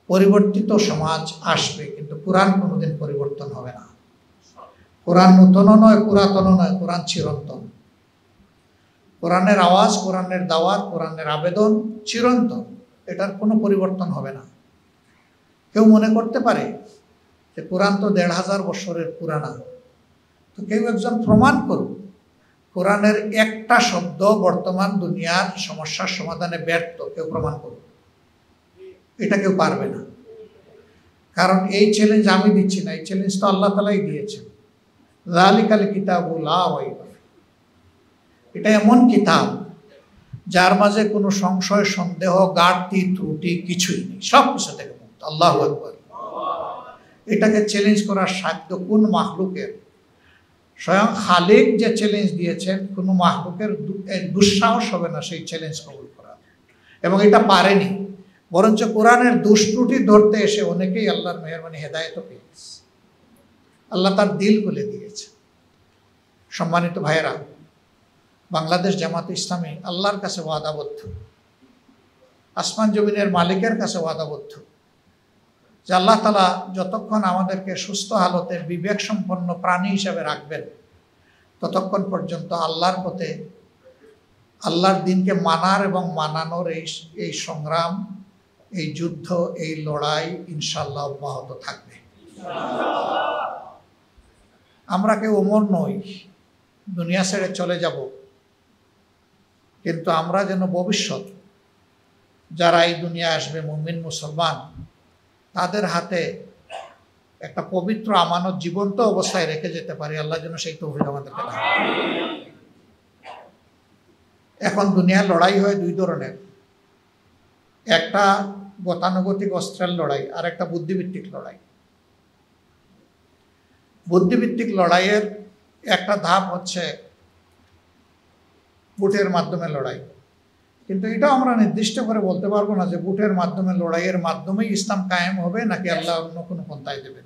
পরিবর্তিত সমাজ আসবে, কিন্তু কোরআন কোনোদিন পরিবর্তন হবে না। কোরআন নূতনও নয়, পুরাতনও নয়, কোরআন চিরন্তন। কোরআনের আওয়াজ, কোরআনের দাওয়াত, কোরআনের আবেদন চিরন্তন, এটার কোনো পরিবর্তন হবে না। কেউ মনে করতে পারে যে কোরআন তো ১৫০০ বছরের পুরানা, তো কেউ একজন প্রমাণ করুক কোরআনের একটা শব্দ বর্তমান দুনিয়ার সমস্যার সমাধানে ব্যর্থ, কেউ প্রমাণ করুক। এটা কেউ পারবে না, কারণ এই চ্যালেঞ্জ আমি দিচ্ছি না, এই চ্যালেঞ্জ তো আল্লাহ তাআলাই দিয়েছেন। যালিকাল কিতাবু লা রাইবা ফীহ, এটা এমন কিতাব যার মাঝে কোনো সংশয়, সন্দেহ, ঘাটতি, ত্রুটি কিছুই নেই, সব কিছু থেকে মুক্ত। আল্লাহু আকবার। এটাকে চ্যালেঞ্জ করার সাধ্য কোন মাখলুকের? স্বয়ং খালিক যে চ্যালেঞ্জ দিয়েছেন, কোনো মাখলুকের দুঃসাহস হবে না সেই চ্যালেঞ্জ কবুল করা, এবং এটা পারেনি। বরঞ্চ কোরআনের দুষ্ত্রুটি ধরতে এসে অনেকেই আল্লাহর মেহেরবানি হেদায়েত পেয়েছে, আল্লাহ তার দিল খুলে দিয়েছে। সম্মানিত ভাইয়েরা, বাংলাদেশ জামাত ইসলামী আল্লাহর কাছে ওয়াদাবদ্ধ, আসমান জমিনের মালিকের কাছে ওয়াদাবদ্ধ যে আল্লাহ তাআলা যতক্ষণ আমাদেরকে সুস্থ হালতে বিবেক সম্পন্ন প্রাণী হিসাবে রাখবেন, ততক্ষণ পর্যন্ত আল্লাহর পথে, আল্লাহর দিনকে মানার এবং মানানোর এই সংগ্রাম, এই যুদ্ধ, এই লড়াই ইনশাআল্লাহ অব্যাহত থাকবে। আমরা কেউ অমর নই, দুনিয়া ছেড়ে চলে যাব, কিন্তু আমরা যেন ভবিষ্যৎ যারা এই দুনিয়া আসবে, মুমিন মুসলমান, তাদের হাতে একটা পবিত্র আমানত জীবন্ত অবস্থায় রেখে যেতে পারি। আল্লাহ যেন সেই তৌফিক আমাদেরকে দান। এখন দুনিয়ার লড়াই হয় দুই ধরনের, একটা গতানুগতিক অস্ত্রের লড়াই, আর একটা বুদ্ধিভিত্তিক লড়াই। বুদ্ধিভিত্তিক লড়াইয়ের একটা ধাপ হচ্ছে বুটের মাধ্যমে লড়াই, কিন্তু এটাও আমরা নির্দিষ্ট করে বলতে পারবো না যে বুটের মাধ্যমে, লড়াইয়ের মাধ্যমেই ইসলাম কায়েম হবে নাকি আল্লাহ অন্য কোনো পন্থায় দেবেন।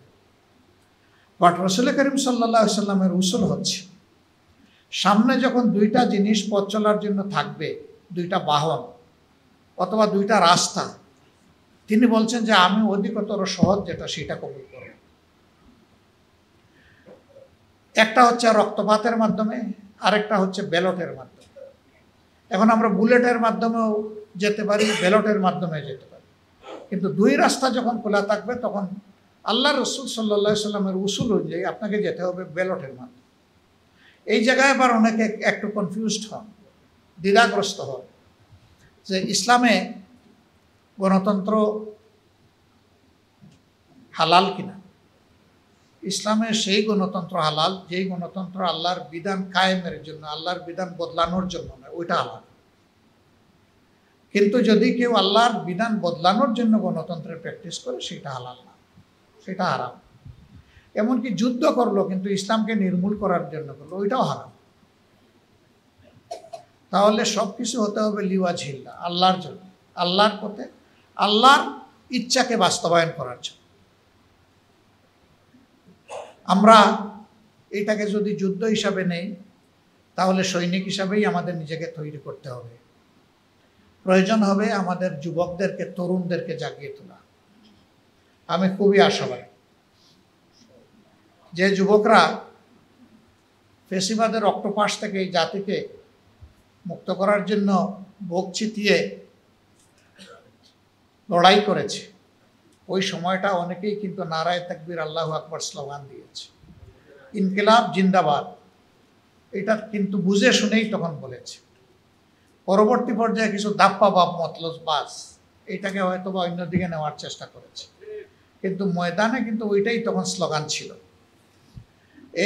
বাট রাসূল করিম সাল্লাল্লাহু আলাইহি ওয়াসাল্লামের উসুল হচ্ছে, সামনে যখন দুইটা জিনিস পথ চলার জন্য থাকবে, দুইটা বাহন অথবা দুইটা রাস্তা, তিনি বলছেন যে আমি অধিকতর সহজ যেটা সেটা কবুল করব। একটা হচ্ছে রক্তপাতের মাধ্যমে, আরেকটা হচ্ছে ব্যালটের মাধ্যমে। এখন আমরা বুলেটের মাধ্যমেও যেতে পারি, ব্যালটের মাধ্যমে যেতে পারি, কিন্তু দুই রাস্তা যখন খোলা থাকবে তখন আল্লাহ রাসূল সাল্লাল্লাহু আলাইহি ওয়াসাল্লামের উসুল অনুযায়ী আপনাকে যেতে হবে ব্যালটের মাধ্যমে। এই জায়গায় আবার অনেকে একটু কনফিউজড হন, দ্বিধাগ্রস্ত হন যে ইসলামে গণতন্ত্র হালাল কিনা। ইসলামে সেই গণতন্ত্র হালাল যেই গণতন্ত্র আল্লাহর বিধান কায়েমের জন্য, আল্লাহর বিধান বদলানোর জন্য নয়, ওইটা হালাল। কিন্তু যদি কেউ আল্লাহর বিধান বদলানোর জন্য গণতন্ত্রের প্র্যাকটিস করে, সেটা হালাল না, সেটা হারাম। এমনকি যুদ্ধ করলো কিন্তু ইসলামকে নির্মূল করার জন্য করলো, ওইটাও হারাম। তাহলে সব কিছু হতে হবে লিওয়াজহিল্লাহ, আল্লাহর জন্য, আল্লাহর পথে, আল্লাহর ইচ্ছাকে বাস্তবায়ন করার জন্য। আমরা এটাকে যদি যুদ্ধ হিসাবে নেই, তাহলে সৈনিক হিসাবেই আমাদের নিজেকে তৈরি করতে হবে। প্রয়োজন হবে আমাদের যুবকদেরকে, তরুণদেরকে জাগিয়ে তোলা। আমি খুবই আশাবাদী যে যুবকরা ফেসিবাদের অক্টোপাস থেকে এই জাতিকে মুক্ত করার জন্য বুক চিতিয়ে লড়াই করেছে, ওই সময়টা অনেকেই কিন্তু নারায়ে তাকবীর, আল্লাহু আকবার স্লোগান দিয়েছে, ইনকিলাব জিন্দাবাদ, এটা কিন্তু বুঝে শুনেই তখন বলেছে। পরবর্তী পর্যায়ে কিছু দাপ্পা বাপ মতলব বাস এটাকে হয়তো বা অন্যদিকে নেওয়ার চেষ্টা করেছে, কিন্তু ময়দানে কিন্তু ওইটাই তখন স্লোগান ছিল।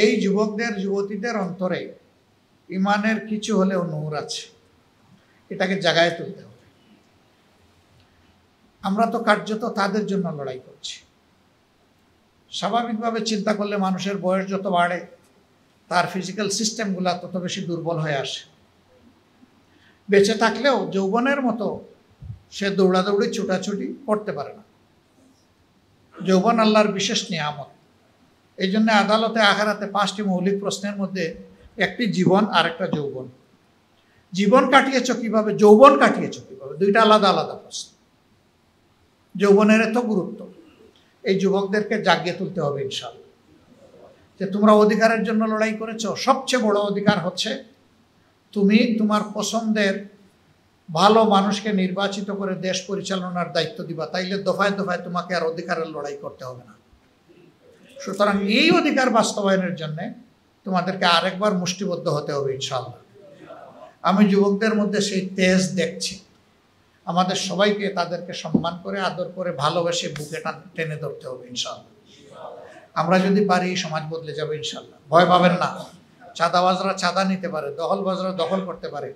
এই যুবকদের, যুবতীদের অন্তরে ইমানের কিছু হলেও নূর আছে, এটাকে জাগায় তুলতে হবে। আমরা তো কার্যত তাদের জন্য লড়াই করছি। স্বাভাবিকভাবে চিন্তা করলে মানুষের বয়স যত বাড়ে, তার ফিজিক্যাল সিস্টেমগুলো তত বেশি দুর্বল হয়ে আসে। বেঁচে থাকলেও যৌবনের মতো সে দৌড়াদৌড়ি, ছুটাছুটি করতে পারে না। যৌবন আল্লাহর বিশেষ নিয়ামত। এই জন্য আদালতে আখিরাতে 5টি মৌলিক প্রশ্নের মধ্যে একটি জীবন, আর একটা যৌবন। জীবন কাটিয়েছ কিভাবে, যৌবন কাটিয়েছ কিভাবে, দুইটা আলাদা আলাদা প্রশ্ন। যৌবনের এত গুরুত্ব, এই যুবকদেরকে জাগিয়ে তুলতে হবে ইনশাআল্লাহ, যে তোমরা অধিকারের জন্য লড়াই করেছো। সবচেয়ে বড় অধিকার হচ্ছে তুমি তোমার পছন্দের ভালো মানুষকে নির্বাচিত করে দেশ পরিচালনার দায়িত্ব দিবা, তাইলে দফায় দফায় তোমাকে আর অধিকারের লড়াই করতে হবে না। সুতরাং এই অধিকার বাস্তবায়নের জন্য তোমাদেরকে আরেকবার মুষ্টিবদ্ধ হতে হবে ইনশাআল্লাহ। আমি যুবকদের মধ্যে সেই তেজ দেখছি। আমাদের সবাইকে তাদেরকে সম্মান করে, আদর করে, ভালোবেসে বুকে টেনে ধরতে হবে ইনশাআল্লাহ। আমরা যদি পারি সমাজ বদলে যাবে ইনশাআল্লাহ। ভয় পাবেন না। চাঁদাবাজরা চাঁদা নিতে পারে, দখলবাজরা দখল করতে পারে,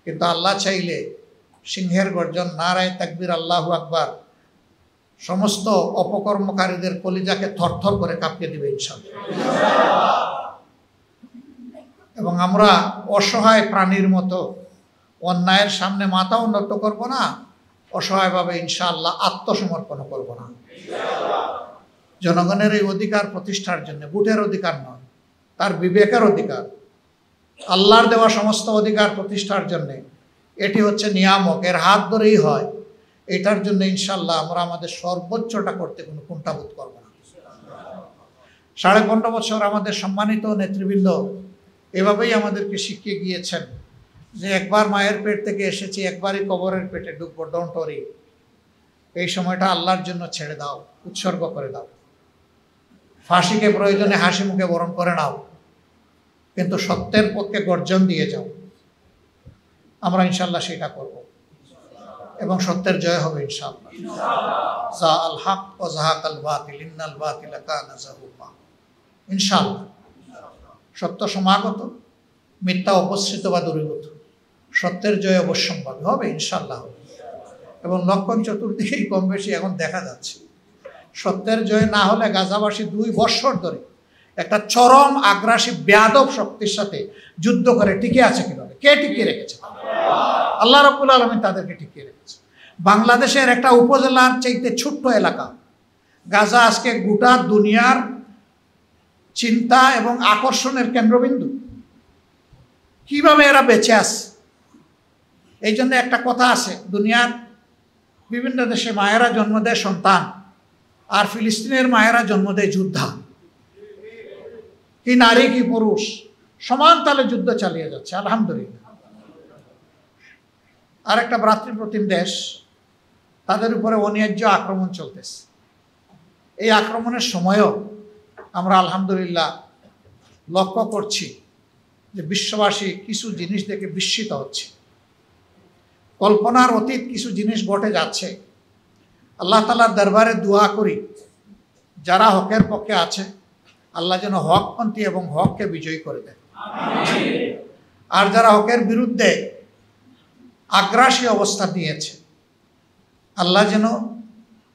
কিন্তু আল্লাহ চাইলে সিংহের গর্জন, নারায়ে তাকবীর, আল্লাহু আকবার সমস্ত অপকর্মকারীদের কলিজাকে থরথর করে কাঁপিয়ে দিবে ইনশাআল্লাহ। এবং আমরা অসহায় প্রাণীর মতো অন্যায়ের সামনে মাথাও নত করব না, অসহায়ভাবে ইনশাআল্লাহ আত্মসমর্পণ করব না। জনগণের এই অধিকার প্রতিষ্ঠার জন্য, ভোটের অধিকার নয়, তার বিবেকের অধিকার, আল্লাহর দেওয়া সমস্ত অধিকার প্রতিষ্ঠার জন্য এটি হচ্ছে নিয়ামক, এর হাত ধরেই হয়। এটার জন্য ইনশাআল্লাহ আমরা আমাদের সর্বোচ্চটা করতে কোনো কুণ্ঠাবোধ করব না। 15.5 বছর আমাদের সম্মানিত নেতৃবৃন্দ এভাবেই আমাদেরকে শিখিয়ে গিয়েছেন যে একবার মায়ের পেট থেকে এসেছি, একবারই কবরের পেটে ঢুকবো, ডোন্ট ওয়ারি। এই সময়টা আল্লাহর জন্য ছেড়ে দাও, উৎসর্গ করে দাও। ফাঁসিকে প্রয়োজনে হাসি মুখে বরণ করে নাও, কিন্তু সত্যের পক্ষে গর্জন দিয়ে যাও। আমরা ইনশাআল্লাহ সেটা করব এবং সত্যের জয় হবে ইনশাআল্লাহ। যা আল হক ওয়া যাহাকাল বাতিল ইন্নাল বাতিলা কানা যাহুকা। ইনশাআল্লাহ সত্য সমাগত, মিথ্যা উপস্থিত বা দূরীভূত, সত্যের জয় অবশ্যম্ভাবী হবে ইনশাআল্লাহ। এবং লক্ষণ চতুর্দিকেই কম বেশি এখন দেখা যাচ্ছে। সত্যের জয় না হলে গাজাবাসী 2 বৎসর ধরে একটা চরম আগ্রাসী বেয়াদব শক্তির সাথে যুদ্ধ করে টিকে আছে। কিভাবে? কে টিকিয়ে রেখেছে? আল্লাহ রাব্বুল আলামিন তাদেরকে টিকিয়ে রেখেছে। বাংলাদেশের একটা উপজেলার চাইতে ছোট্ট এলাকা গাজা আজকে গোটা দুনিয়ার চিন্তা এবং আকর্ষণের কেন্দ্রবিন্দু। কিভাবে এরা বেঁচে আছে? এই জন্য একটা কথা আছে, দুনিয়ার বিভিন্ন দেশে মায়েরা জন্ম দেয় সন্তান, আর ফিলিস্তিনের মায়েরা জন্ম দেয় যোদ্ধা। কি নারী কি পুরুষ সমান তালে যুদ্ধ চালিয়ে যাচ্ছে, আলহামদুলিল্লাহ। আর একটা ভ্রাতৃপ্রতিম দেশ, তাদের উপরে অন্যায্য আক্রমণ চলতেছে। এই আক্রমণের সময়ও আমরা আলহামদুলিল্লাহ লক্ষ্য করছি যে বিশ্ববাসী কিছু জিনিস দেখে বিস্মিত হচ্ছে। কল্পনার অতীত কিছু জিনিস ঘটে যাচ্ছে। আল্লাহ তাআলার দরবারে দোয়া করি, যারা হকের পক্ষে আছে আল্লাহ যেন হকপন্থী এবং হককে বিজয়ী করে দেন। আর যারা হকের বিরুদ্ধে আগ্রাসী অবস্থা নিয়েছে আল্লাহ যেন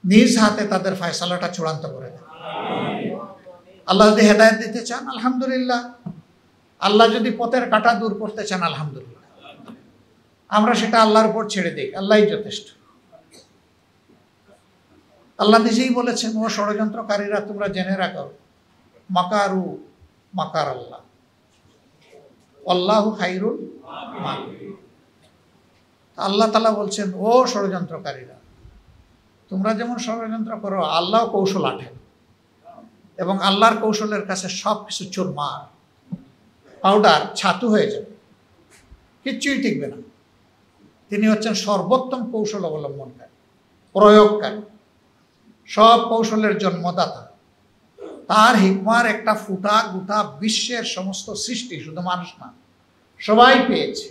নিজ হাতে তাদের ফয়সালাটা চূড়ান্ত করে দেন। আল্লাহ যদি হেদায়েত দিতে চান আলহামদুলিল্লাহ, আল্লাহ যদি পথের কাঁটা দূর করতে চান আলহামদুলিল্লাহ, আমরা সেটা আল্লাহর উপর ছেড়ে দিই, আল্লাহই যথেষ্ট। আল্লাহ নিজেই বলেছেন, ও ষড়যন্ত্রকারীরা তোমরা জেনে রাখো, মাকারু মাকার আল্লাহ আল্লাহু খাইরুল মাকিরিন। আল্লাহ তাআলা বলছেন, ও ষড়যন্ত্রকারীরা তোমরা যেমন ষড়যন্ত্র করো আল্লাহ কৌশল আঠেন, এবং আল্লাহর কৌশলের কাছে সব কিছু চুরমার, পাউডার, ছাতু হয়ে যাবে, কিচ্ছুই টিকবে না। তিনি হচ্ছেন সর্বোত্তম কৌশল অবলম্বনকারী, প্রয়োগকারী, সব কৌশলের জন্মদাতা। তার হিকমার একটা ফুটা গোটা বিশ্বের সমস্ত সৃষ্টি, শুধু মানুষ না, সবাই পেয়েছে,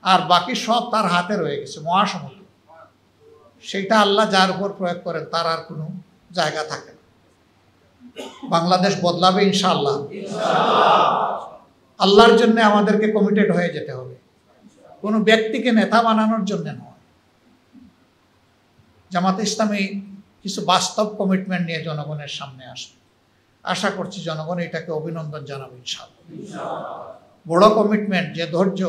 আর বাকি সব তার হাতে রয়ে গেছে, মহাসমুদ্র। সেটা আল্লাহ যার উপর প্রয়োগ করেন তার আর কোনো জায়গা থাকে না। বাংলাদেশ বদলাবে ইনশাআল্লাহ। আল্লাহর জন্য আমাদেরকে কমিটেড হয়ে যেতে হবে, কোনো ব্যক্তিকে নেতা বানানোর জন্য নয়। জামাতে ইসলামী কিছু বাস্তব কমিটমেন্ট নিয়ে জনগণের সামনে আসে, আশা করছি জনগণ এটাকে অভিনন্দন জানাবে ইনশাআল্লাহ। বড় কমিটমেন্ট, যে ধৈর্য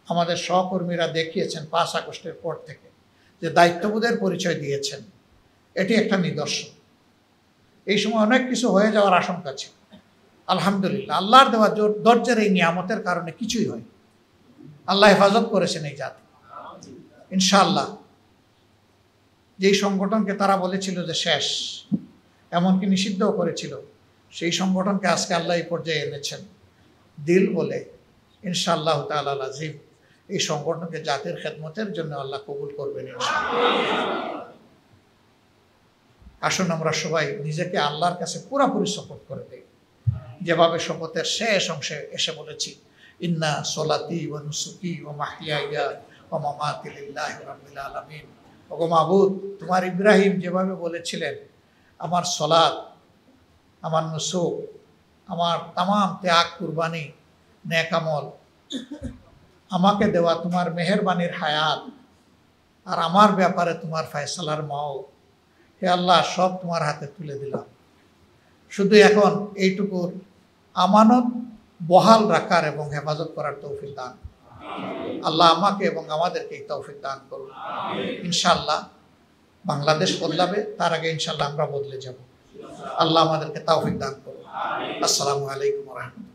আমাদের সহকর্মীরা দেখিয়েছেন 5 আগস্টের পর থেকে, যে দায়িত্ববোধের পরিচয় দিয়েছেন, এটি একটা নিদর্শন। এই সময় অনেক কিছু হয়ে যাওয়ার আশঙ্কা ছিল, আলহামদুলিল্লাহ আল্লাহর দেওয়া ধৈর্যের এই নিয়ামতের কারণে কিছুই হয়। আল্লাহ হেফাজত করেছেন এই জাতি ইনশাআল্লাহ। যেই সংগঠনকে তারা বলেছিল যে শেষ, এমনকি নিষিদ্ধও করেছিল, সেই সংগঠনকে আজকে আল্লাহ এই পর্যায়ে এনেছেন। দিল বলে ইনশাআল্লাহ তাআলা আজিম এই সংগঠনকে জাতির খেদমতের জন্য আল্লাহ কবুল করবেন ইনশাআল্লাহ। আসুন আমরা সবাই নিজেকে আল্লাহর কাছে পুরোপুরি শপথ করে দেই, যেভাবে শপথের শেষ অংশে এসে বলেছি, ইন্না সলাতি ওয়া নুসুকি ওয়া মাহইয়ায়া ওয়া মামাতি লিল্লাহি রাব্বিল আলামিন। ওগো মাবুদ, তোমার ইব্রাহিম যেভাবে বলেছিলেন, আমার সলাত, আমার নুসুক, আমার তামাম ত্যাগ কুরবানি নেক আমল, আমাকে দেওয়া তোমার মেহেরবানির হায়াত, আর আমার ব্যাপারে তোমার ফয়সালার মাওত, হে আল্লাহ সব তোমার হাতে তুলে দিলাম। শুধু এখন এইটুকুর আমানত বহাল রাখার এবং হেফাজত করার তৌফিক দান আল্লাহ আমাকে এবং আমাদেরকে এই তৌফিক দান করুন। ইনশাআল্লাহ বাংলাদেশ বদলাবে, তার আগে ইনশাআল্লাহ আমরা বদলে যাব। আল্লাহ আমাদেরকে তৌফিক দান করুন। আসসালামু আলাইকুম ওয়া রাহমাতুল্লাহ।